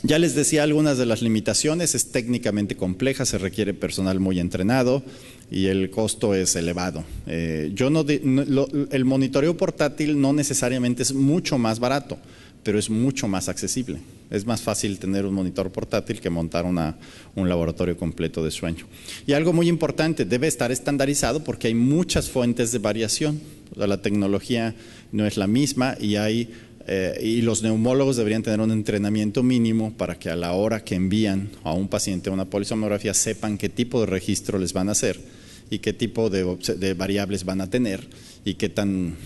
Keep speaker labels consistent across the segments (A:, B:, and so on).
A: Ya les decía algunas de las limitaciones, es técnicamente compleja, se requiere personal muy entrenado y el costo es elevado. El monitoreo portátil no necesariamente es mucho más barato, pero es mucho más accesible. Es más fácil tener un monitor portátil que montar un laboratorio completo de sueño. Y algo muy importante, debe estar estandarizado porque hay muchas fuentes de variación. O sea, la tecnología no es la misma y los neumólogos deberían tener un entrenamiento mínimo para que a la hora que envían a un paciente una polisomnografía sepan qué tipo de registro les van a hacer y qué tipo de variables van a tener y qué tan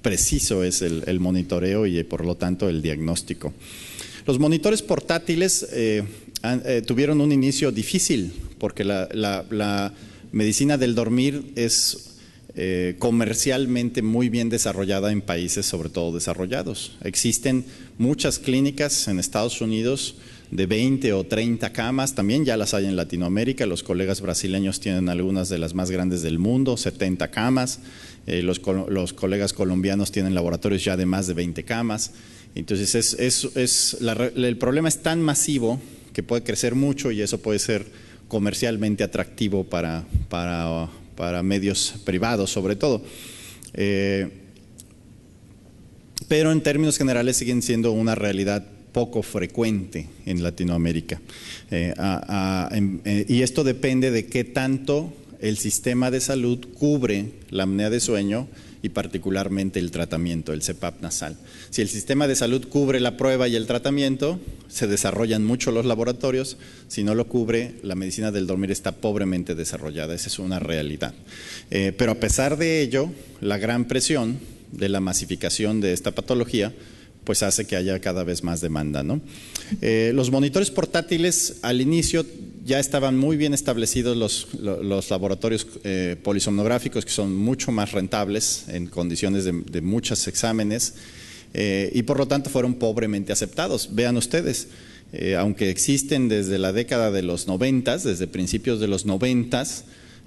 A: preciso es el monitoreo y por lo tanto el diagnóstico. Los monitores portátiles tuvieron un inicio difícil porque la medicina del dormir es comercialmente muy bien desarrollada en países sobre todo desarrollados. Existen muchas clínicas en Estados Unidos de 20 o 30 camas, también ya las hay en Latinoamérica, los colegas brasileños tienen algunas de las más grandes del mundo, 70 camas, los colegas colombianos tienen laboratorios ya de más de 20 camas. Entonces el problema es tan masivo que puede crecer mucho y eso puede ser comercialmente atractivo para medios privados sobre todo. Pero en términos generales siguen siendo una realidad poco frecuente en Latinoamérica. Y esto depende de qué tanto el sistema de salud cubre la apnea de sueño y particularmente el tratamiento, el CPAP nasal. Si el sistema de salud cubre la prueba y el tratamiento, se desarrollan mucho los laboratorios. Si no lo cubre, la medicina del dormir está pobremente desarrollada. Esa es una realidad. Pero a pesar de ello, la gran presión de la masificación de esta patología pues hace que haya cada vez más demanda, ¿no? Los monitores portátiles al inicio ya estaban muy bien establecidos los laboratorios polisomnográficos, que son mucho más rentables en condiciones de muchos exámenes y por lo tanto fueron pobremente aceptados. Vean ustedes, aunque existen desde la década de los 90, desde principios de los 90,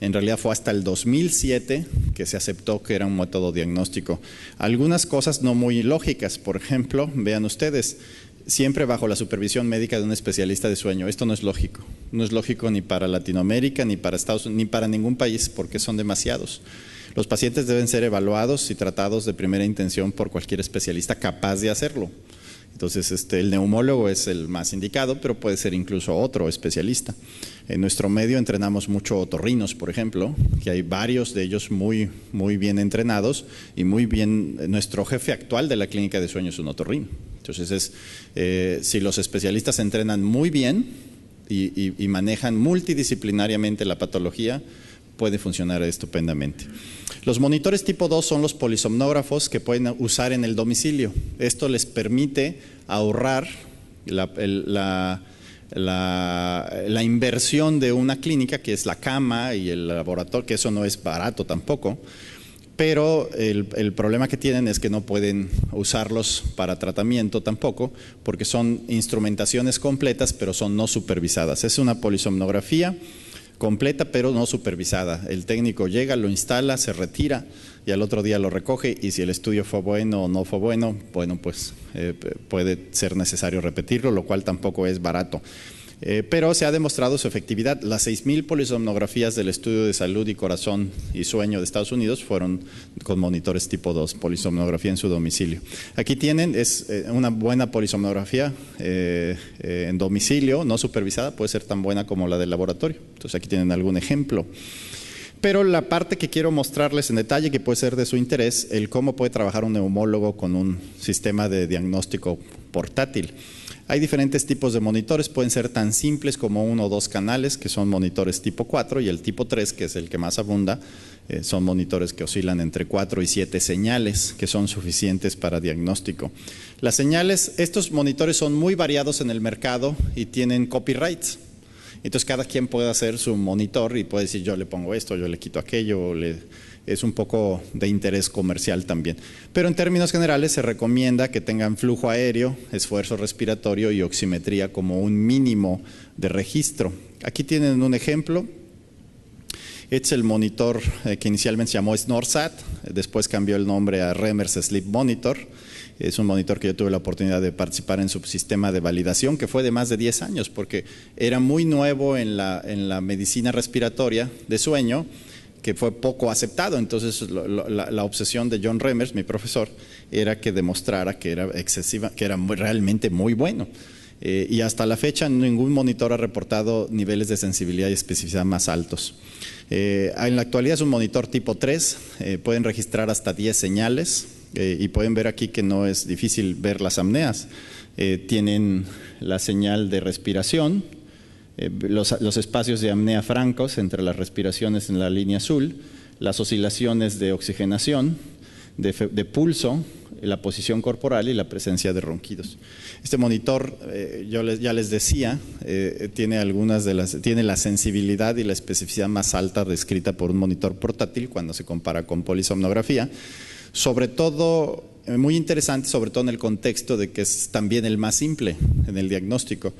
A: en realidad fue hasta el 2007 que se aceptó que era un método diagnóstico. Algunas cosas no muy lógicas, por ejemplo, vean ustedes, siempre bajo la supervisión médica de un especialista de sueño. Esto no es lógico. No es lógico ni para Latinoamérica, ni para Estados Unidos, ni para ningún país, porque son demasiados. Los pacientes deben ser evaluados y tratados de primera intención por cualquier especialista capaz de hacerlo. Entonces, el neumólogo es el más indicado, pero puede ser incluso otro especialista. En nuestro medio entrenamos mucho otorrinos, por ejemplo, que hay varios de ellos muy bien entrenados y muy bien. Nuestro jefe actual de la clínica de sueño es un otorrino. Entonces, si los especialistas entrenan muy bien y manejan multidisciplinariamente la patología, puede funcionar estupendamente. Los monitores tipo 2 son los polisomnógrafos que pueden usar en el domicilio. Esto les permite ahorrar la inversión de una clínica, que es la cama y el laboratorio, que eso no es barato tampoco, pero el problema que tienen es que no pueden usarlos para tratamiento tampoco, porque son instrumentaciones completas, pero son no supervisadas. Es una polisomnografía completa pero no supervisada. El técnico llega, lo instala, se retira y al otro día lo recoge, y si el estudio fue bueno o no fue bueno, pues puede ser necesario repetirlo, lo cual tampoco es barato. Pero se ha demostrado su efectividad. Las 6,000 polisomnografías del Estudio de Salud y Corazón y Sueño de Estados Unidos fueron con monitores tipo 2, polisomnografía en su domicilio. Aquí tienen, es una buena polisomnografía en domicilio, no supervisada, puede ser tan buena como la del laboratorio. Entonces aquí tienen algún ejemplo. Pero la parte que quiero mostrarles en detalle, que puede ser de su interés, el cómo puede trabajar un neumólogo con un sistema de diagnóstico portátil. Hay diferentes tipos de monitores, pueden ser tan simples como 1 o 2 canales, que son monitores tipo 4, y el tipo 3, que es el que más abunda, son monitores que oscilan entre 4 y 7 señales, que son suficientes para diagnóstico. Las señales, estos monitores son muy variados en el mercado y tienen copyrights. Entonces cada quien puede hacer su monitor y puede decir, yo le pongo esto, yo le quito aquello, es un poco de interés comercial también. Pero en términos generales se recomienda que tengan flujo aéreo, esfuerzo respiratorio y oximetría como un mínimo de registro. Aquí tienen un ejemplo. Este es el monitor que inicialmente se llamó SnoreSat, después cambió el nombre a Remers Sleep Monitor. Es un monitor que yo tuve la oportunidad de participar en su sistema de validación, que fue de más de 10 años, porque era muy nuevo en la medicina respiratoria de sueño, que fue poco aceptado. Entonces la obsesión de John Reimers, mi profesor, era que demostrara que era realmente muy bueno. Y hasta la fecha ningún monitor ha reportado niveles de sensibilidad y especificidad más altos. En la actualidad es un monitor tipo 3, pueden registrar hasta 10 señales y pueden ver aquí que no es difícil ver las apneas. Tienen la señal de respiración, los espacios de apnea francos entre las respiraciones en la línea azul, las oscilaciones de oxigenación, de pulso, la posición corporal y la presencia de ronquidos. Este monitor, ya les decía, tiene la sensibilidad y la especificidad más alta descrita por un monitor portátil cuando se compara con polisomnografía. Sobre todo, muy interesante, sobre todo en el contexto de que es también el más simple en el diagnóstico.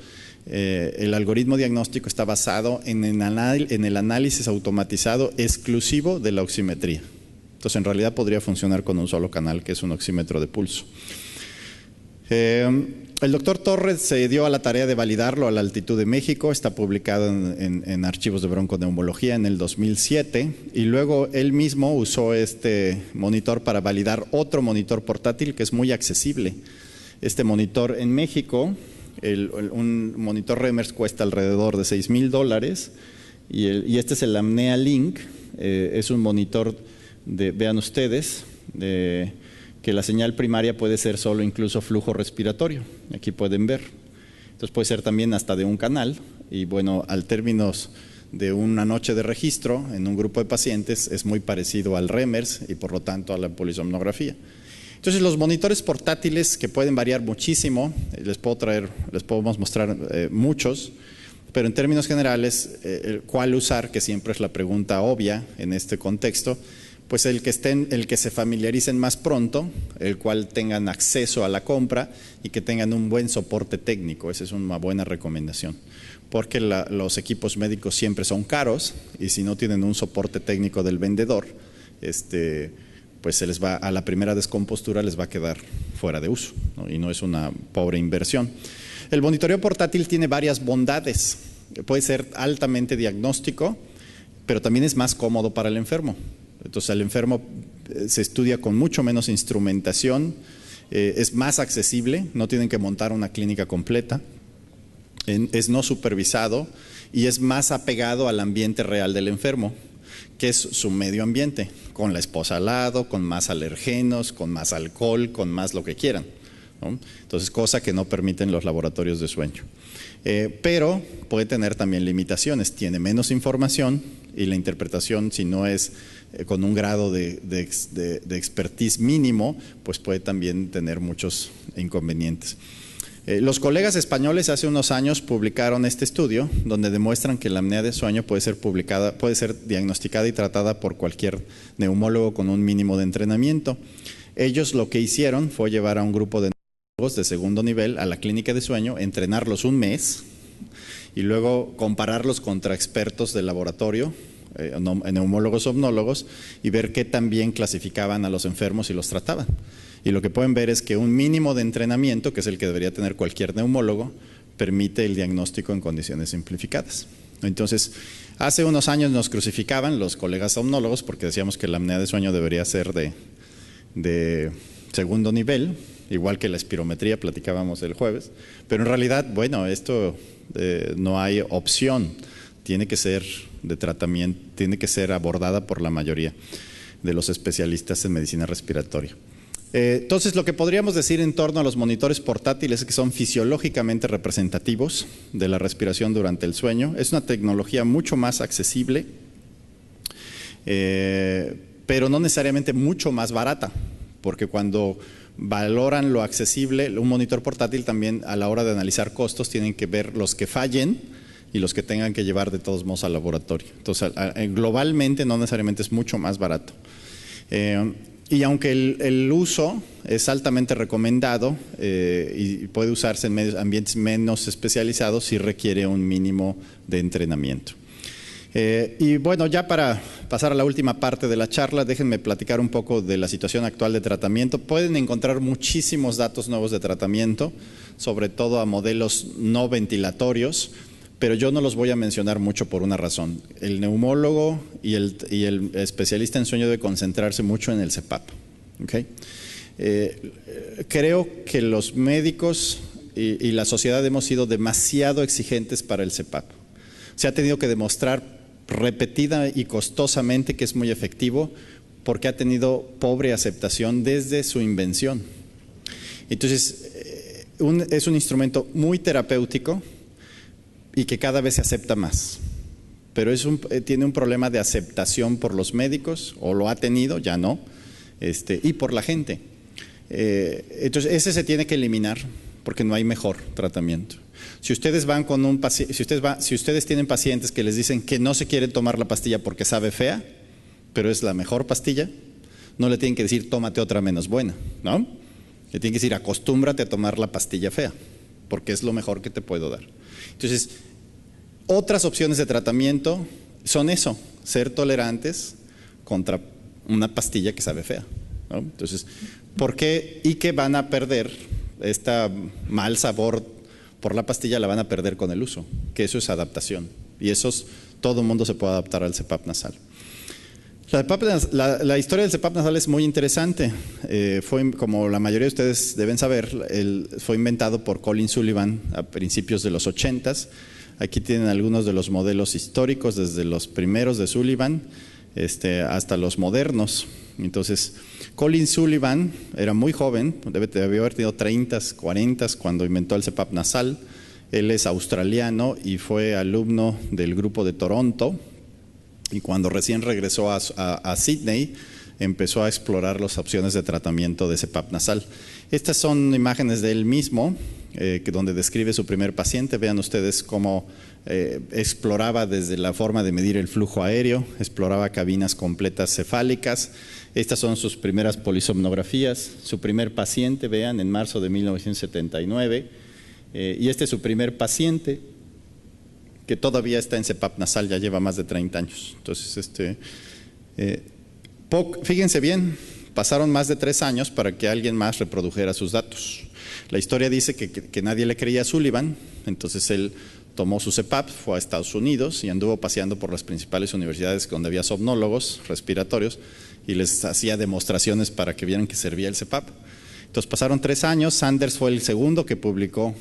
A: El algoritmo diagnóstico está basado en el análisis automatizado exclusivo de la oximetría. Entonces, en realidad podría funcionar con un solo canal, que es un oxímetro de pulso. El doctor Torres se dio a la tarea de validarlo a la altitud de México, está publicado en archivos de bronconeumología en el 2007, y luego él mismo usó este monitor para validar otro monitor portátil que es muy accesible. Este monitor en México, un monitor Reimers cuesta alrededor de $6,000, y este es el Apnea Link. Es un monitor vean ustedes, que la señal primaria puede ser solo incluso flujo respiratorio. Aquí pueden ver. Entonces puede ser también hasta de un canal, y bueno, al términos de una noche de registro en un grupo de pacientes es muy parecido al Reimers y por lo tanto a la polisomnografía. Entonces los monitores portátiles, que pueden variar muchísimo, les podemos mostrar muchos, pero en términos generales, ¿cuál usar? Que siempre es la pregunta obvia en este contexto. Pues el que se familiaricen más pronto, el cual tengan acceso a la compra y que tengan un buen soporte técnico. Esa es una buena recomendación, porque los equipos médicos siempre son caros, y si no tienen un soporte técnico del vendedor, pues a la primera descompostura les va a quedar fuera de uso, ¿no? Y no es una pobre inversión. El monitoreo portátil tiene varias bondades. Puede ser altamente diagnóstico, pero también es más cómodo para el enfermo. Entonces el enfermo se estudia con mucho menos instrumentación, es más accesible, no tienen que montar una clínica completa, es no supervisado y es más apegado al ambiente real del enfermo, que es su medio ambiente, con la esposa al lado, con más alergenos, con más alcohol, con más lo que quieran, ¿no? Entonces, cosa que no permiten los laboratorios de sueño. Pero puede tener también limitaciones, tiene menos información y la interpretación, si no es con un grado de expertise mínimo, pues puede también tener muchos inconvenientes. Los colegas españoles hace unos años publicaron este estudio donde demuestran que la apnea de sueño puede ser diagnosticada y tratada por cualquier neumólogo con un mínimo de entrenamiento. Ellos lo que hicieron fue llevar a un grupo de neumólogos de segundo nivel a la clínica de sueño, entrenarlos un mes y luego compararlos contra expertos de laboratorio, neumólogos, somnólogos, y ver qué tan bien clasificaban a los enfermos y los trataban. Y lo que pueden ver es que un mínimo de entrenamiento, que es el que debería tener cualquier neumólogo, permite el diagnóstico en condiciones simplificadas. Entonces, hace unos años nos crucificaban los colegas somnólogos porque decíamos que la apnea de sueño debería ser de segundo nivel, igual que la espirometría, platicábamos el jueves, pero en realidad, bueno, esto no hay opción, tiene que ser de tratamiento, tiene que ser abordada por la mayoría de los especialistas en medicina respiratoria. Entonces, lo que podríamos decir en torno a los monitores portátiles es que son fisiológicamente representativos de la respiración durante el sueño. Es una tecnología mucho más accesible, pero no necesariamente mucho más barata, porque cuando valoran lo accesible, un monitor portátil también a la hora de analizar costos tienen que ver los que fallen y los que tengan que llevar de todos modos al laboratorio. Entonces, globalmente no necesariamente es mucho más barato. Y aunque el uso es altamente recomendado y puede usarse en ambientes menos especializados, sí requiere un mínimo de entrenamiento. Y bueno, ya para pasar a la última parte de la charla, déjenme platicar un poco de la situación actual de tratamiento. Pueden encontrar muchísimos datos nuevos de tratamiento, sobre todo a modelos no ventilatorios, pero yo no los voy a mencionar mucho por una razón. El neumólogo y el especialista en sueño debe concentrarse mucho en el CPAP. ¿Okay? Creo que los médicos y la sociedad hemos sido demasiado exigentes para el CPAP. Se ha tenido que demostrar repetida y costosamente que es muy efectivo porque ha tenido pobre aceptación desde su invención. Entonces, es un instrumento muy terapéutico y que cada vez se acepta más. Pero tiene un problema de aceptación por los médicos, o lo ha tenido, ya no, y por la gente. Entonces, ese se tiene que eliminar porque no hay mejor tratamiento. Si ustedes van con un paciente, si ustedes tienen pacientes que les dicen que no se quieren tomar la pastilla porque sabe fea, pero es la mejor pastilla, no le tienen que decir tómate otra menos buena, ¿no? Le tienen que decir acostúmbrate a tomar la pastilla fea, porque es lo mejor que te puedo dar. Entonces, otras opciones de tratamiento son eso, ser tolerantes contra una pastilla que sabe fea, ¿no? Entonces, ¿por qué? Y que van a perder este mal sabor por la pastilla, la van a perder con el uso, que eso es adaptación. Y todo el mundo se puede adaptar al CPAP nasal. La historia del CPAP nasal es muy interesante. Como la mayoría de ustedes deben saber, fue inventado por Colin Sullivan a principios de los 80s. Aquí tienen algunos de los modelos históricos, desde los primeros de Sullivan hasta los modernos. Entonces, Colin Sullivan era muy joven, debió haber tenido 30s, 40s cuando inventó el CPAP nasal. Él es australiano y fue alumno del grupo de Toronto. Y cuando recién regresó a Sydney, empezó a explorar las opciones de tratamiento de CPAP nasal. Estas son imágenes de él mismo, donde describe su primer paciente. Vean ustedes cómo exploraba desde la forma de medir el flujo aéreo, exploraba cabinas completas cefálicas. Estas son sus primeras polisomnografías. Su primer paciente, vean, en marzo de 1979. Y este es su primer paciente, que todavía está en CPAP nasal, ya lleva más de 30 años. Entonces, fíjense bien, pasaron más de 3 años para que alguien más reprodujera sus datos. La historia dice que nadie le creía a Sullivan, entonces él tomó su CPAP, fue a Estados Unidos y anduvo paseando por las principales universidades donde había somnólogos respiratorios y les hacía demostraciones para que vieran que servía el CPAP. Entonces pasaron 3 años, Sanders fue el segundo que publicó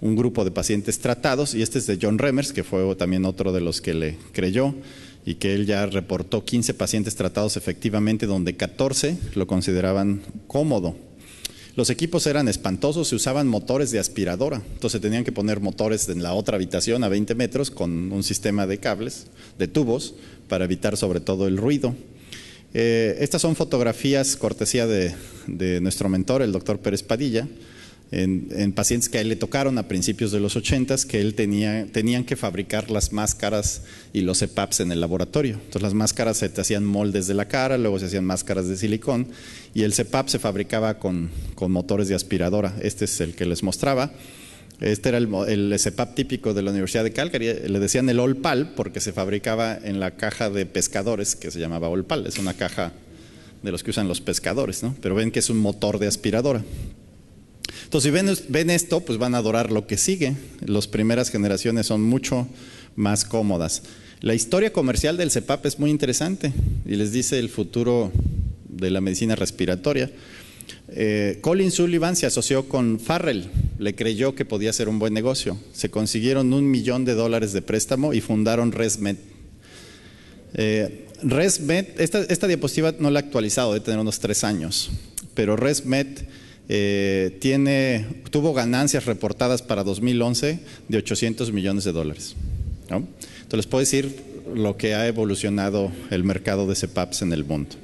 A: un grupo de pacientes tratados, y este es de John Remers, que fue también otro de los que le creyó, y que él ya reportó 15 pacientes tratados efectivamente, donde 14 lo consideraban cómodo. Los equipos eran espantosos, se usaban motores de aspiradora, entonces tenían que poner motores en la otra habitación a 20 metros con un sistema de cables, de tubos, para evitar sobre todo el ruido. Estas son fotografías cortesía de nuestro mentor, el doctor Pérez Padilla, en pacientes que a él le tocaron a principios de los 80s, que él tenían que fabricar las máscaras y los CPAPs en el laboratorio. Entonces las máscaras se hacían moldes de la cara, luego se hacían máscaras de silicón, y el CPAP se fabricaba con motores de aspiradora. Este es el que les mostraba. Este era el CPAP típico de la Universidad de Calgary, le decían el Olpal porque se fabricaba en la caja de pescadores que se llamaba Olpal, es una caja de los que usan los pescadores, ¿no? Pero ven que es un motor de aspiradora. Entonces, si ven esto, pues van a adorar lo que sigue. Las primeras generaciones son mucho más cómodas. La historia comercial del CPAP es muy interesante y les dice el futuro de la medicina respiratoria. Colin Sullivan se asoció con Farrell, le creyó que podía ser un buen negocio. Se consiguieron $1 millón de préstamo y fundaron ResMed. ResMed, esta diapositiva no la he actualizado, debe tener unos 3 años, pero ResMed tuvo ganancias reportadas para 2011 de $800 millones, ¿no? Entonces les puedo decir lo que ha evolucionado el mercado de CPAPs en el mundo.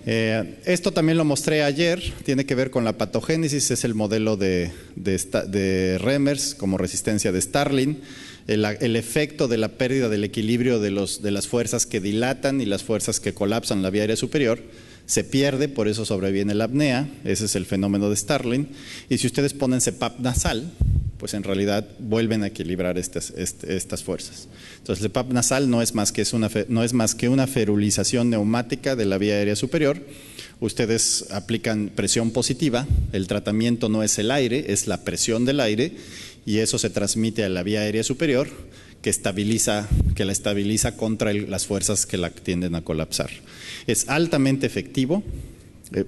A: Esto también lo mostré ayer, tiene que ver con la patogénesis, es el modelo de Remers como resistencia de Starling, el efecto de la pérdida del equilibrio de las fuerzas que dilatan y las fuerzas que colapsan la vía aérea superior. Se pierde, por eso sobreviene la apnea, ese es el fenómeno de Starling. Y si ustedes ponen CPAP nasal, pues en realidad vuelven a equilibrar estas fuerzas. Entonces el CPAP nasal no es más que una ferulización neumática de la vía aérea superior. Ustedes aplican presión positiva, el tratamiento no es el aire, es la presión del aire, y eso se transmite a la vía aérea superior, que la estabiliza contra las fuerzas que la tienden a colapsar. Es altamente efectivo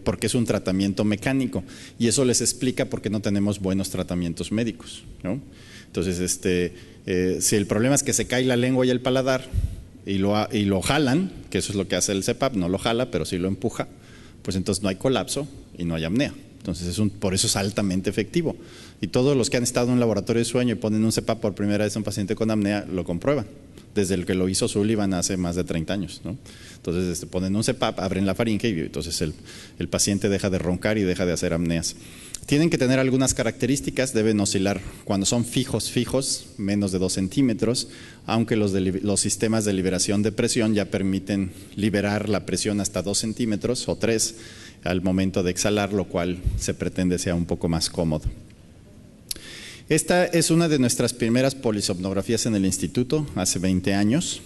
A: porque es un tratamiento mecánico, y eso les explica por qué no tenemos buenos tratamientos médicos, ¿no? Entonces, si el problema es que se cae la lengua y el paladar y lo jalan, que eso es lo que hace el CPAP, no lo jala, pero sí lo empuja, pues entonces no hay colapso y no hay apnea. Entonces, por eso es altamente efectivo. Y todos los que han estado en un laboratorio de sueño y ponen un CPAP por primera vez a un paciente con apnea lo comprueban, desde el que lo hizo Sullivan hace más de 30 años, ¿no? Entonces, ponen un CPAP, abren la faringe y entonces el paciente deja de roncar y deja de hacer apneas. Tienen que tener algunas características, deben oscilar cuando son fijos, menos de 2 centímetros, aunque los sistemas de liberación de presión ya permiten liberar la presión hasta 2 centímetros o 3 al momento de exhalar, lo cual se pretende sea un poco más cómodo. Esta es una de nuestras primeras polisomnografías en el instituto, hace 20 años,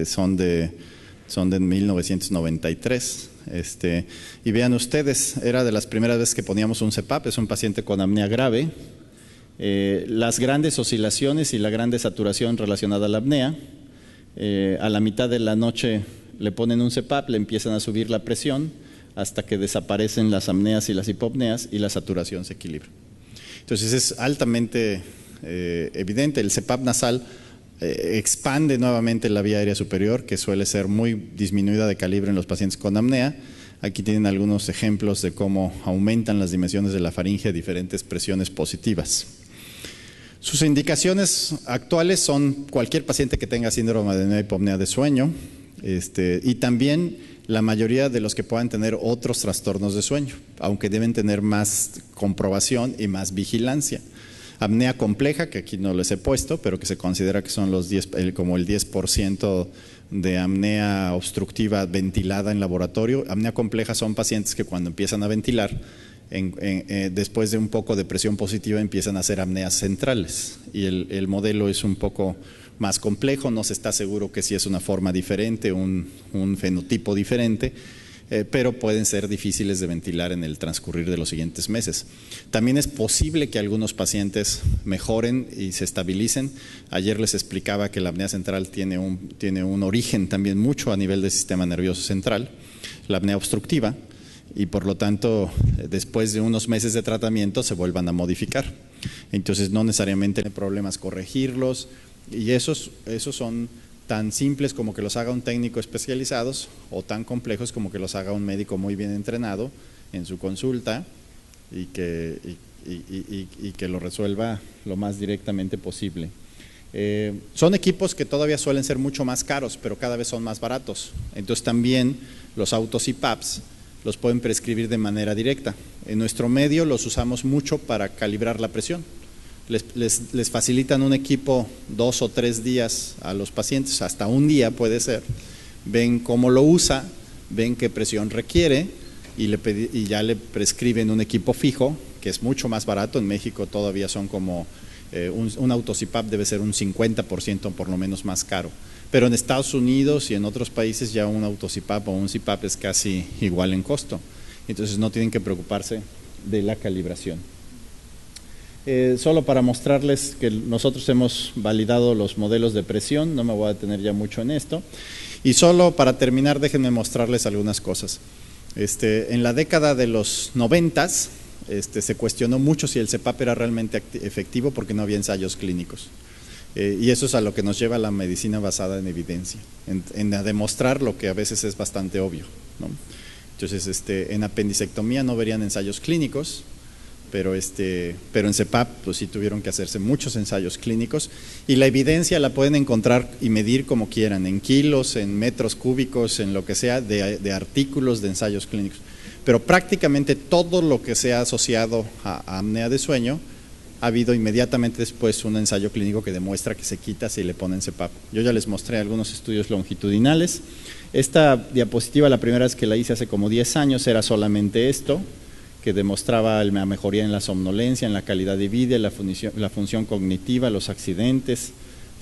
A: son de 1993. Y vean ustedes, era de las primeras veces que poníamos un CPAP, es un paciente con apnea grave. Las grandes oscilaciones y la grande saturación relacionada a la apnea, a la mitad de la noche le ponen un CPAP, le empiezan a subir la presión hasta que desaparecen las apneas y las hipopneas y la saturación se equilibra. Entonces es altamente evidente, el CPAP nasal expande nuevamente la vía aérea superior, que suele ser muy disminuida de calibre en los pacientes con apnea. Aquí tienen algunos ejemplos de cómo aumentan las dimensiones de la faringe a diferentes presiones positivas. Sus indicaciones actuales son cualquier paciente que tenga síndrome de apnea y hipopnea de sueño, y también la mayoría de los que puedan tener otros trastornos de sueño, aunque deben tener más comprobación y más vigilancia. Apnea compleja, que aquí no les he puesto, pero que se considera que son como el 10% de apnea obstructiva ventilada en laboratorio. Apnea compleja son pacientes que cuando empiezan a ventilar, después de un poco de presión positiva empiezan a hacer apneas centrales, y el modelo es un poco más complejo, no se está seguro que si es una forma diferente, un fenotipo diferente, pero pueden ser difíciles de ventilar en el transcurrir de los siguientes meses. También es posible que algunos pacientes mejoren y se estabilicen. Ayer les explicaba que la apnea central tiene un origen también mucho a nivel del sistema nervioso central, la apnea obstructiva, y por lo tanto después de unos meses de tratamiento se vuelvan a modificar. Entonces no necesariamente hay problemas corregirlos, y esos son tan simples como que los haga un técnico especializado o tan complejos como que los haga un médico muy bien entrenado en su consulta y que lo resuelva lo más directamente posible. Son equipos que todavía suelen ser mucho más caros, pero cada vez son más baratos. Entonces también los autos y PAPs los pueden prescribir de manera directa. En nuestro medio los usamos mucho para calibrar la presión. Les facilitan un equipo 2 o 3 días a los pacientes, hasta un día puede ser, ven cómo lo usa, ven qué presión requiere y ya le prescriben un equipo fijo, que es mucho más barato. En México todavía son como un auto-CPAP debe ser un 50% por lo menos más caro, pero en Estados Unidos y en otros países ya un auto-CPAP o un CPAP es casi igual en costo, entonces no tienen que preocuparse de la calibración. Solo para mostrarles que nosotros hemos validado los modelos de presión, no me voy a detener ya mucho en esto, y solo para terminar déjenme mostrarles algunas cosas. En la década de los 90s se cuestionó mucho si el CPAP era realmente efectivo porque no había ensayos clínicos, y eso es a lo que nos lleva la medicina basada en evidencia, en demostrar lo que a veces es bastante obvio, ¿no? Entonces en apendicectomía no verían ensayos clínicos, pero en CPAP pues sí tuvieron que hacerse muchos ensayos clínicos, y la evidencia la pueden encontrar y medir como quieran, en kilos, en metros cúbicos, en lo que sea, de artículos de ensayos clínicos. Pero prácticamente todo lo que se ha asociado a apnea de sueño, ha habido inmediatamente después un ensayo clínico que demuestra que se quita si le ponen CPAP. Yo ya les mostré algunos estudios longitudinales. Esta diapositiva, la primera vez que la hice hace como 10 años, era solamente esto, que demostraba la mejoría en la somnolencia, en la calidad de vida, la función cognitiva, los accidentes,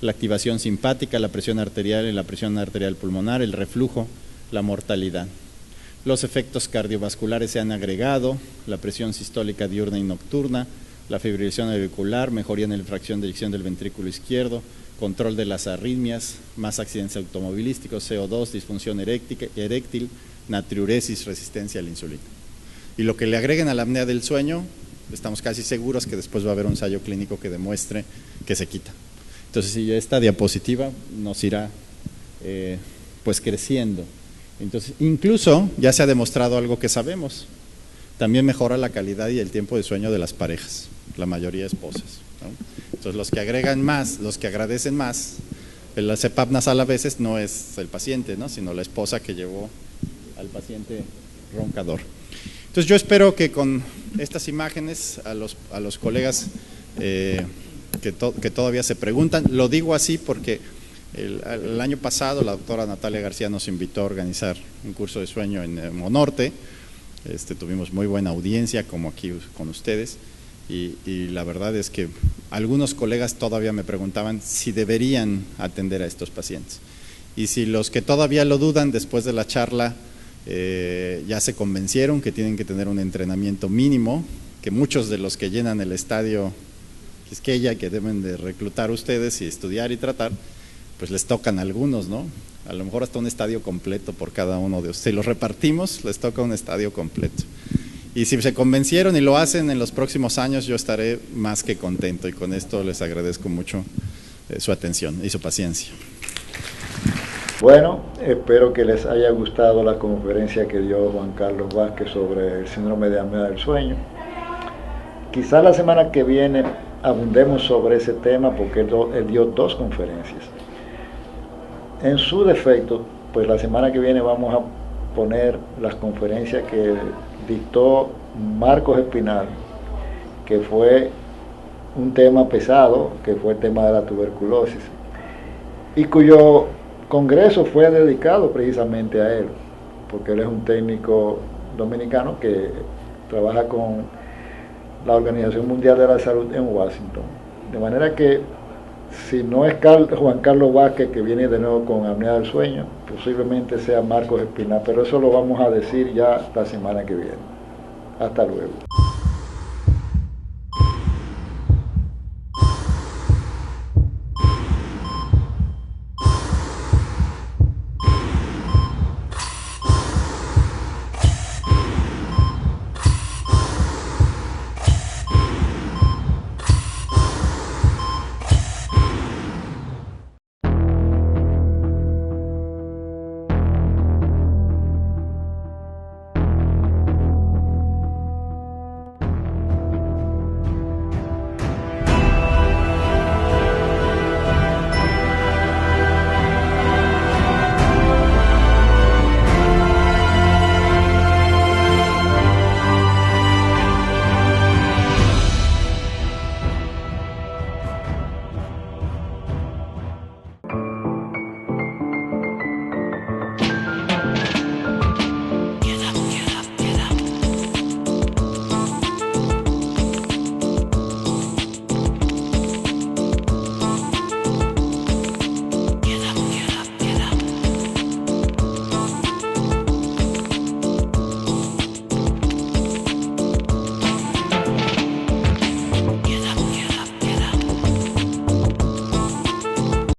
A: la activación simpática, la presión arterial y la presión arterial pulmonar, el reflujo, la mortalidad. Los efectos cardiovasculares se han agregado, la presión sistólica diurna y nocturna, la fibrilación auricular, mejoría en la fracción de eyección del ventrículo izquierdo, control de las arritmias, más accidentes automovilísticos, CO2, disfunción eréctil, natriuresis, resistencia a la insulina. Y lo que le agreguen a la apnea del sueño, estamos casi seguros que después va a haber un ensayo clínico que demuestre que se quita. Entonces, si esta diapositiva nos irá pues creciendo. Entonces, incluso ya se ha demostrado algo que sabemos, también mejora la calidad y el tiempo de sueño de las parejas, la mayoría esposas, ¿no? Entonces, los que agregan más, los que agradecen más, el CPAP nasal a veces no es el paciente, ¿no?, sino la esposa que llevó al paciente roncador. Entonces, yo espero que con estas imágenes a los colegas que todavía se preguntan, lo digo así porque el año pasado la doctora Natalia García nos invitó a organizar un curso de sueño en Monorte. Tuvimos muy buena audiencia, como aquí con ustedes, y la verdad es que algunos colegas todavía me preguntaban si deberían atender a estos pacientes. Y si los que todavía lo dudan después de la charla ya se convencieron que tienen que tener un entrenamiento mínimo, que muchos de los que llenan el estadio Quisqueya, que deben de reclutar ustedes y estudiar y tratar, pues les tocan algunos, ¿no? A lo mejor hasta un estadio completo por cada uno de ustedes. Si los repartimos, les toca un estadio completo. Y si se convencieron y lo hacen en los próximos años, yo estaré más que contento, y con esto les agradezco mucho su atención y su paciencia.
B: Bueno, espero que les haya gustado la conferencia que dio Juan Carlos Vázquez sobre el síndrome de apnea del sueño. Quizá la semana que viene abundemos sobre ese tema, porque él dio 2 conferencias. En su defecto, pues la semana que viene vamos a poner las conferencias que dictó Marcos Espinal, que fue un tema pesado, que fue el tema de la tuberculosis, y cuyo congreso fue dedicado precisamente a él, porque él es un técnico dominicano que trabaja con la Organización Mundial de la Salud en Washington. De manera que, si no es Juan Carlos Vázquez, que viene de nuevo con apnea del sueño, posiblemente sea Marcos Espinal, pero eso lo vamos a decir ya la semana que viene. Hasta luego.